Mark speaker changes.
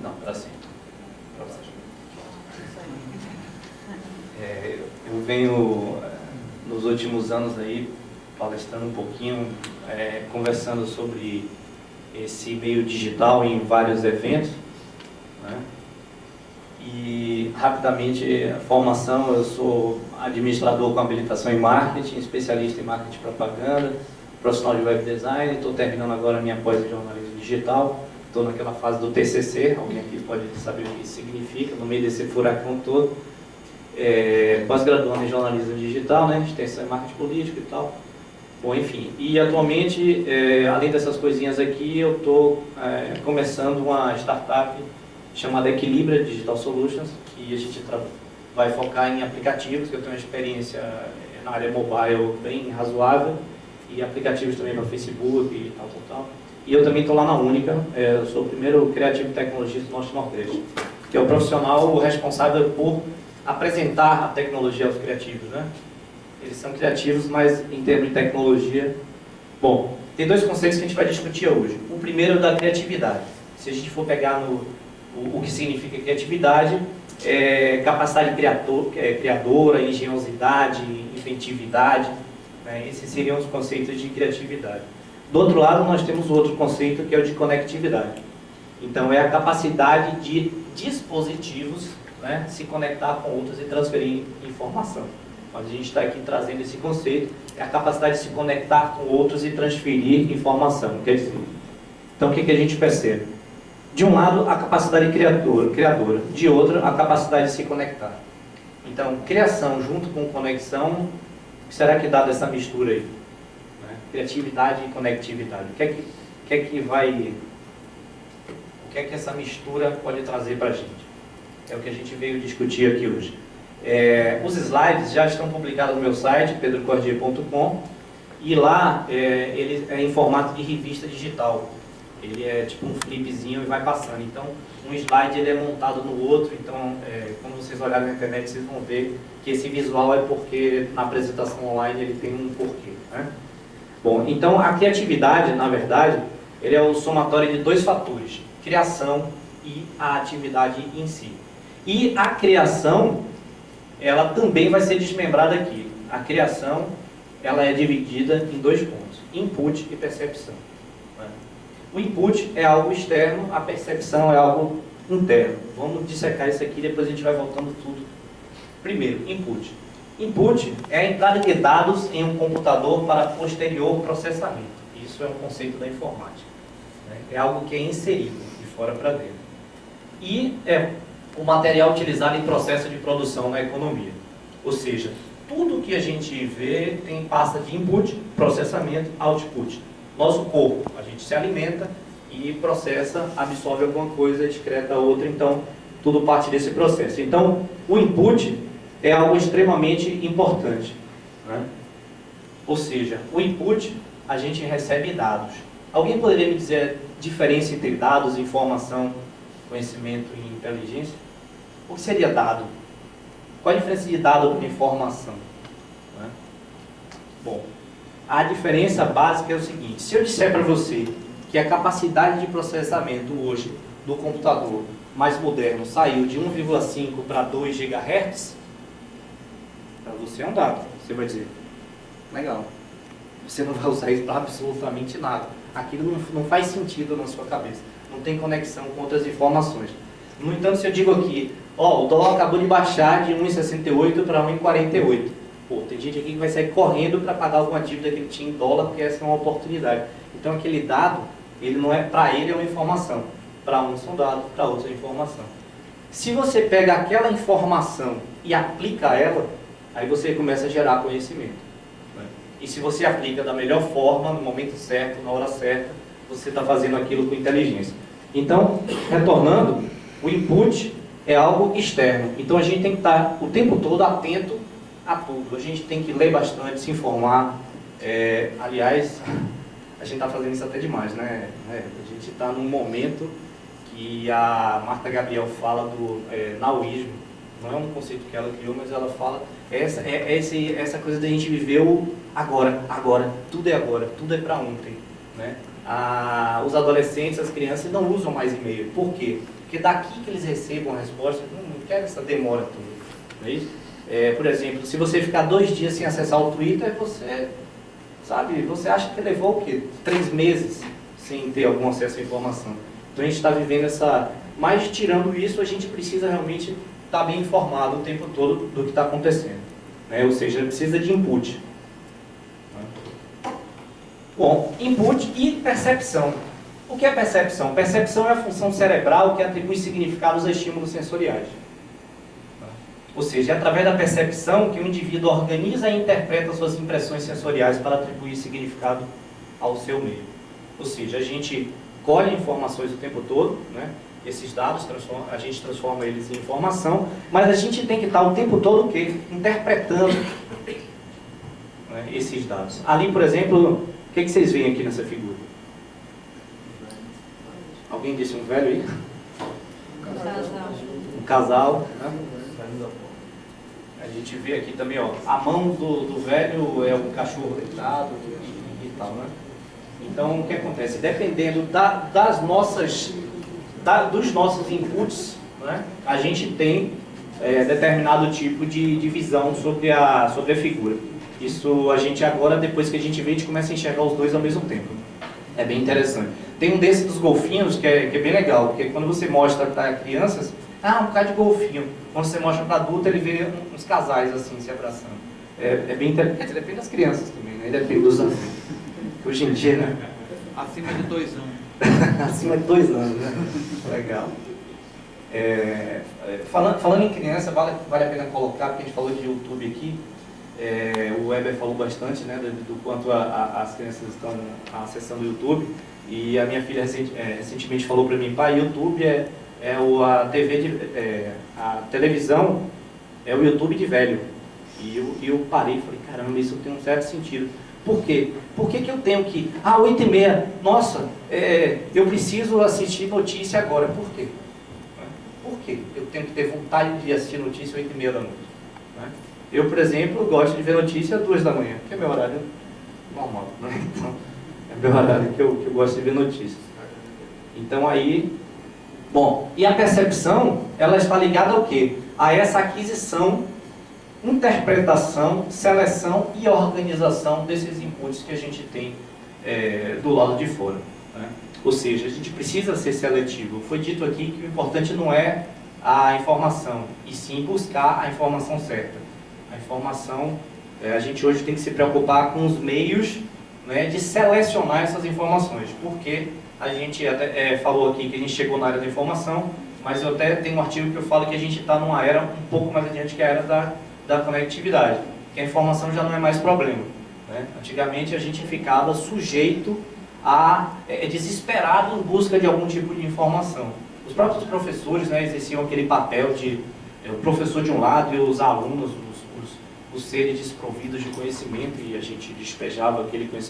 Speaker 1: Não, para cima. Para baixo. Eu venho, nos últimos anos aí, palestrando um pouquinho, conversando sobre esse meio digital em vários eventos, né? E, rapidamente, a formação, eu sou administrador com habilitação em marketing, especialista em marketing e propaganda, profissional de web design, estou terminando agora a minha pós em jornalismo digital, estou naquela fase do TCC, alguém aqui pode saber o que isso significa, no meio desse furacão todo, pós-graduando em jornalismo digital, né, extensão em marketing político e tal. Bom, enfim, e atualmente, além dessas coisinhas aqui, eu estou começando uma startup chamada Equilibra Digital Solutions, que a gente vai focar em aplicativos, que eu tenho uma experiência na área mobile bem razoável, e aplicativos também para Facebook e tal. E eu também estou lá na Única, eu sou o primeiro criativo tecnologista do Norte Nordeste, que é o profissional responsável por apresentar a tecnologia aos criativos, né? Eles são criativos, mas em termos de tecnologia... Bom, tem dois conceitos que a gente vai discutir hoje. O primeiro é da criatividade. Se a gente for pegar o que significa criatividade, capacidade criadora, engenhosidade, inventividade, né? Esses seriam os conceitos de criatividade. Do outro lado, nós temos outro conceito que é o de conectividade. Então, é a capacidade de dispositivos, né, se conectar com outros e transferir informação. Mas a gente está aqui trazendo esse conceito, é a capacidade de se conectar com outros e transferir informação. Quer dizer, então, o que a gente percebe? De um lado, a capacidade criadora, de outro, a capacidade de se conectar. Então, criação junto com conexão, o que será que dá dessa mistura aí? Né? Criatividade e conectividade. O que é que essa mistura pode trazer para a gente? É o que a gente veio discutir aqui hoje. Os slides já estão publicados no meu site, pedrocordier.com, e lá ele é em formato de revista digital. Ele é tipo um flipzinho e vai passando. Então, um slide ele é montado no outro. Então, quando vocês olharem na internet, vocês vão ver que esse visual é porque na apresentação online ele tem um porquê, né? Bom, então a criatividade, na verdade, ele é o somatório de dois fatores: criação e a atividade em si. E a criação, ela também vai ser desmembrada aqui. A criação, ela é dividida em dois pontos: input e percepção. O input é algo externo, a percepção é algo interno. Vamos dissecar isso aqui, depois a gente vai voltando tudo. Primeiro, input. Input é a entrada de dados em um computador para posterior processamento. Isso é um conceito da informática, né? É algo que é inserido de fora para dentro. E é o material utilizado em processo de produção na economia. Ou seja, tudo que a gente vê passa de input, processamento, output. Nosso corpo, a gente se alimenta e processa, absorve alguma coisa, excreta outra, então tudo parte desse processo. Então, o input é algo extremamente importante, né? Ou seja, o input, a gente recebe dados. Alguém poderia me dizer a diferença entre dados, informação, conhecimento e inteligência? O que seria dado? Qual a diferença de dado para informação? Né? Bom, a diferença básica é o seguinte: se eu disser para você que a capacidade de processamento hoje do computador mais moderno saiu de 1,5 para 2 GHz, para você é um dado. Você vai dizer, legal. Você não vai usar isso para absolutamente nada. Aquilo não faz sentido na sua cabeça. Não tem conexão com outras informações. No entanto, se eu digo aqui, o dólar acabou de baixar de 1,68 para 1,48. Pô, tem gente aqui que vai sair correndo para pagar alguma dívida que ele tinha em dólar, porque essa é uma oportunidade. Então, aquele dado, ele não é, para ele é uma informação. Para uns são dados, para outros é informação. Se você pega aquela informação e aplica ela, aí você começa a gerar conhecimento, né? E se você aplica da melhor forma, no momento certo, na hora certa, você está fazendo aquilo com inteligência. Então, retornando, o input é algo externo. Então, a gente tem que estar o tempo todo atento a tudo. A gente tem que ler bastante, se informar. Aliás, a gente está fazendo isso até demais, né? A gente está num momento que a Marta Gabriel fala do naoísmo. Não é um conceito que ela criou, mas ela fala essa coisa da gente viver o agora, tudo é para ontem, né? Os adolescentes, as crianças não usam mais e-mail. Por quê? porque daqui que eles recebam a resposta, não quero essa demora toda, não é isso? Por exemplo, se você ficar 2 dias sem acessar o Twitter, você acha que levou o quê? 3 meses sem ter algum acesso à informação. Então a gente está vivendo essa... Mas tirando isso, a gente precisa realmente estar bem informado o tempo todo do que está acontecendo, né? Ou seja, precisa de input. Bom, input e percepção. O que é percepção? Percepção é a função cerebral que atribui significados a estímulos sensoriais. Ou seja, é através da percepção que o indivíduo organiza e interpreta suas impressões sensoriais para atribuir significado ao seu meio. Ou seja, a gente colhe informações o tempo todo, né? Esses dados, a gente transforma eles em informação, mas a gente tem que estar o tempo todo o quê? Interpretando, né, esses dados. Ali, por exemplo, o que vocês veem aqui nessa figura? Alguém disse um velho aí? Um casal. Né? A gente vê aqui também, ó, a mão do velho é um cachorro deitado e tal, né? Então, o que acontece? Dependendo dos nossos inputs, né, a gente tem determinado tipo de visão sobre a figura. Isso a gente agora, depois que a gente vê, a gente começa a enxergar os dois ao mesmo tempo. É bem interessante. Tem um desses dos golfinhos que é bem legal, porque quando você mostra para crianças, um bocado de golfinho. Quando você mostra para adulto, ele vê uns casais assim, se abraçando. É bem interessante. Depende das crianças também, né? Depende dos anos. Hoje em dia, né?
Speaker 2: Acima de 2 anos.
Speaker 1: Acima de 2 anos, né? Legal. Falando em criança, vale a pena colocar, porque a gente falou de YouTube aqui. O Weber falou bastante, né, do quanto as crianças estão acessando o YouTube. E a minha filha recentemente falou para mim, pai, YouTube a televisão é o YouTube de velho. E eu parei e falei, caramba, isso tem um certo sentido. Por quê? Por que eu tenho que... 8h30, nossa, eu preciso assistir notícia agora. Por quê? Por quê? Eu tenho que ter vontade de assistir notícia 8h30 da noite. Né? Eu, por exemplo, gosto de ver notícia às 2 da manhã, que é meu horário normal. Né? Então, é meu horário que eu gosto de ver notícias. Então aí... Bom, e a percepção, ela está ligada ao quê? A essa aquisição, interpretação, seleção e organização desses inputs que a gente tem do lado de fora. Né? Ou seja, a gente precisa ser seletivo. Foi dito aqui que o importante não é a informação, e sim buscar a informação certa. A informação, a gente hoje tem que se preocupar com os meios, né, de selecionar essas informações, porque a gente até falou aqui que a gente chegou na era da informação, mas eu até tenho um artigo que eu falo que a gente está numa era um pouco mais adiante, que é a era da conectividade, que a informação já não é mais problema. Né? Antigamente a gente ficava sujeito desesperado em busca de algum tipo de informação. Os próprios professores, né, exerciam aquele papel de o professor de um lado e os alunos, os seres desprovidos de conhecimento, e a gente despejava aquele conhecimento